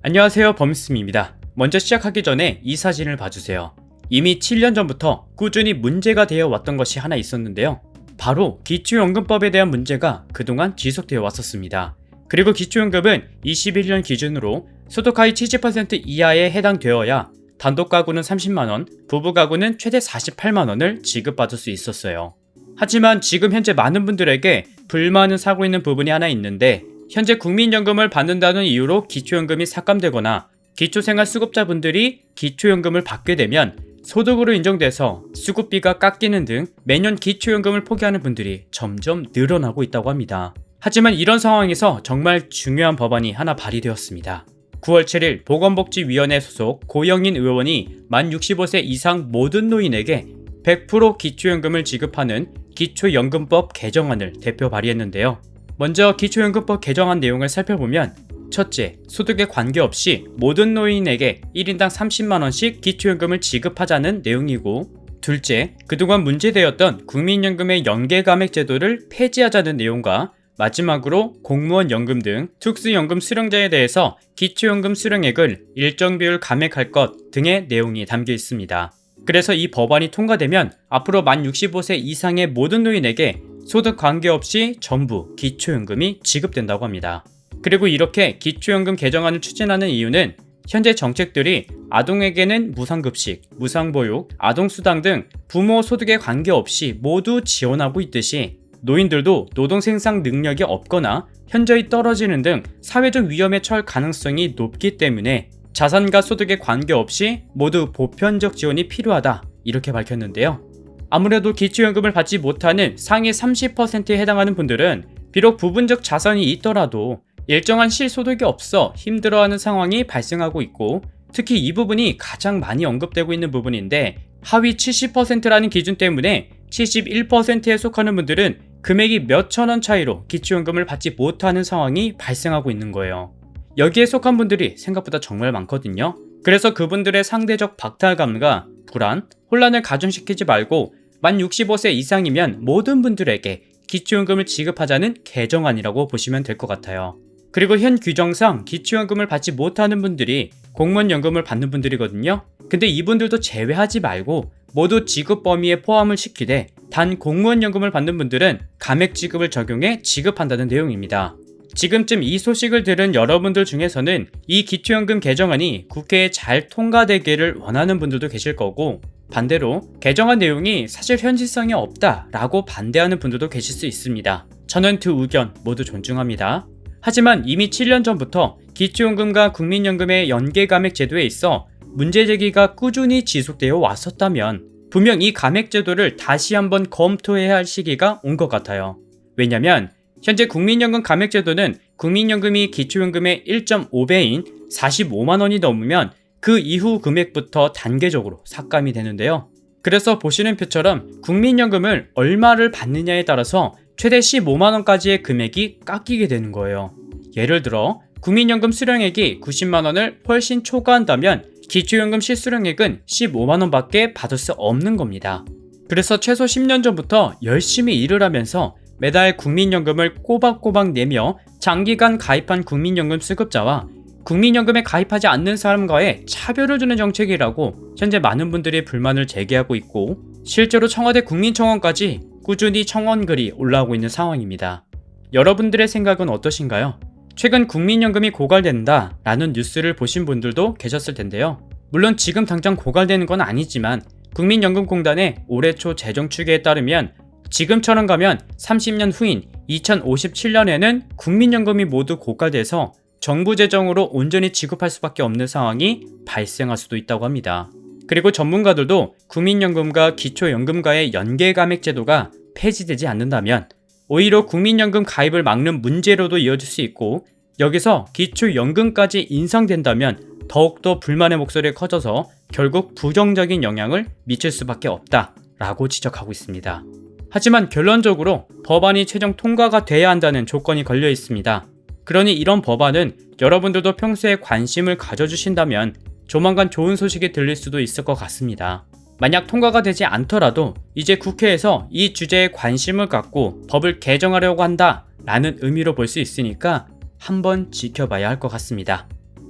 안녕하세요, 범스미입니다. 먼저 시작하기 전에 이 사진을 봐주세요. 이미 7년 전부터 꾸준히 문제가 되어 왔던 것이 하나 있었는데요. 바로 기초연금법에 대한 문제가 그동안 지속되어 왔었습니다. 그리고 기초연금은 21년 기준으로 소득하위 70% 이하에 해당되어야 단독 가구는 30만원, 부부 가구는 최대 48만원을 지급받을 수 있었어요. 하지만 지금 현재 많은 분들에게 불만을 사고 있는 부분이 하나 있는데, 현재 국민연금을 받는다는 이유로 기초연금이 삭감되거나 기초생활수급자분들이 기초연금을 받게 되면 소득으로 인정돼서 수급비가 깎이는 등 매년 기초연금을 포기하는 분들이 점점 늘어나고 있다고 합니다. 하지만 이런 상황에서 정말 중요한 법안이 하나 발의되었습니다. 9월 7일 보건복지위원회 소속 고영인 의원이 만 65세 이상 모든 노인에게 100% 기초연금을 지급하는 기초연금법 개정안을 대표 발의했는데요. 먼저 기초연금법 개정안 내용을 살펴보면, 첫째, 소득에 관계없이 모든 노인에게 1인당 30만원씩 기초연금을 지급하자는 내용이고, 둘째, 그동안 문제되었던 국민연금의 연계감액 제도를 폐지하자는 내용과, 마지막으로 공무원 연금 등 특수연금 수령자에 대해서 기초연금 수령액을 일정 비율 감액할 것 등의 내용이 담겨 있습니다. 그래서 이 법안이 통과되면 앞으로 만 65세 이상의 모든 노인에게 소득 관계없이 전부 기초연금이 지급된다고 합니다. 그리고 이렇게 기초연금 개정안을 추진하는 이유는 현재 정책들이 아동에게는 무상급식, 무상보육, 아동수당 등 부모 소득에 관계없이 모두 지원하고 있듯이 노인들도 노동생산 능력이 없거나 현저히 떨어지는 등 사회적 위험에 처할 가능성이 높기 때문에 자산과 소득에 관계없이 모두 보편적 지원이 필요하다, 이렇게 밝혔는데요. 아무래도 기초연금을 받지 못하는 상위 30%에 해당하는 분들은 비록 부분적 자산이 있더라도 일정한 실소득이 없어 힘들어하는 상황이 발생하고 있고, 특히 이 부분이 가장 많이 언급되고 있는 부분인데, 하위 70%라는 기준 때문에 71%에 속하는 분들은 금액이 몇천원 차이로 기초연금을 받지 못하는 상황이 발생하고 있는 거예요. 여기에 속한 분들이 생각보다 정말 많거든요. 그래서 그분들의 상대적 박탈감과 불안, 혼란을 가중시키지 말고 만 65세 이상이면 모든 분들에게 기초연금을 지급하자는 개정안이라고 보시면 될 것 같아요. 그리고 현 규정상 기초연금을 받지 못하는 분들이 공무원연금을 받는 분들이거든요. 근데 이분들도 제외하지 말고 모두 지급 범위에 포함을 시키되, 단 공무원연금을 받는 분들은 감액 지급을 적용해 지급한다는 내용입니다. 지금쯤 이 소식을 들은 여러분들 중에서는 이 기초연금 개정안이 국회에 잘 통과되기를 원하는 분들도 계실 거고, 반대로 개정안 내용이 사실 현실성이 없다라고 반대하는 분들도 계실 수 있습니다. 저는 두 의견 모두 존중합니다. 하지만 이미 7년 전부터 기초연금과 국민연금의 연계감액 제도에 있어 문제 제기가 꾸준히 지속되어 왔었다면 분명 이 감액 제도를 다시 한번 검토해야 할 시기가 온 것 같아요. 왜냐면 현재 국민연금 감액 제도는 국민연금이 기초연금의 1.5배인 45만원이 넘으면 그 이후 금액부터 단계적으로 삭감이 되는데요. 그래서 보시는 표처럼 국민연금을 얼마를 받느냐에 따라서 최대 15만원까지의 금액이 깎이게 되는 거예요. 예를 들어 국민연금 수령액이 90만원을 훨씬 초과한다면 기초연금 실수령액은 15만원밖에 받을 수 없는 겁니다. 그래서 최소 10년 전부터 열심히 일을 하면서 매달 국민연금을 꼬박꼬박 내며 장기간 가입한 국민연금 수급자와 국민연금에 가입하지 않는 사람과의 차별을 주는 정책이라고 현재 많은 분들이 불만을 제기하고 있고, 실제로 청와대 국민청원까지 꾸준히 청원글이 올라오고 있는 상황입니다. 여러분들의 생각은 어떠신가요? 최근 국민연금이 고갈된다 라는 뉴스를 보신 분들도 계셨을 텐데요. 물론 지금 당장 고갈되는 건 아니지만 국민연금공단의 올해 초 재정 추계에 따르면 지금처럼 가면 30년 후인 2057년에는 국민연금이 모두 고갈돼서 정부 재정으로 온전히 지급할 수밖에 없는 상황이 발생할 수도 있다고 합니다. 그리고 전문가들도 국민연금과 기초연금과의 연계감액 제도가 폐지되지 않는다면 오히려 국민연금 가입을 막는 문제로도 이어질 수 있고, 여기서 기초연금까지 인상된다면 더욱더 불만의 목소리가 커져서 결국 부정적인 영향을 미칠 수밖에 없다라고 지적하고 있습니다. 하지만 결론적으로 법안이 최종 통과가 돼야 한다는 조건이 걸려 있습니다. 그러니 이런 법안은 여러분들도 평소에 관심을 가져주신다면 조만간 좋은 소식이 들릴 수도 있을 것 같습니다. 만약 통과가 되지 않더라도 이제 국회에서 이 주제에 관심을 갖고 법을 개정하려고 한다 라는 의미로 볼 수 있으니까 한번 지켜봐야 할 것 같습니다.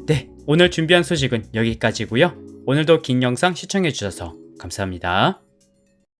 네, 오늘 준비한 소식은 여기까지고요. 오늘도 긴 영상 시청해주셔서 감사합니다.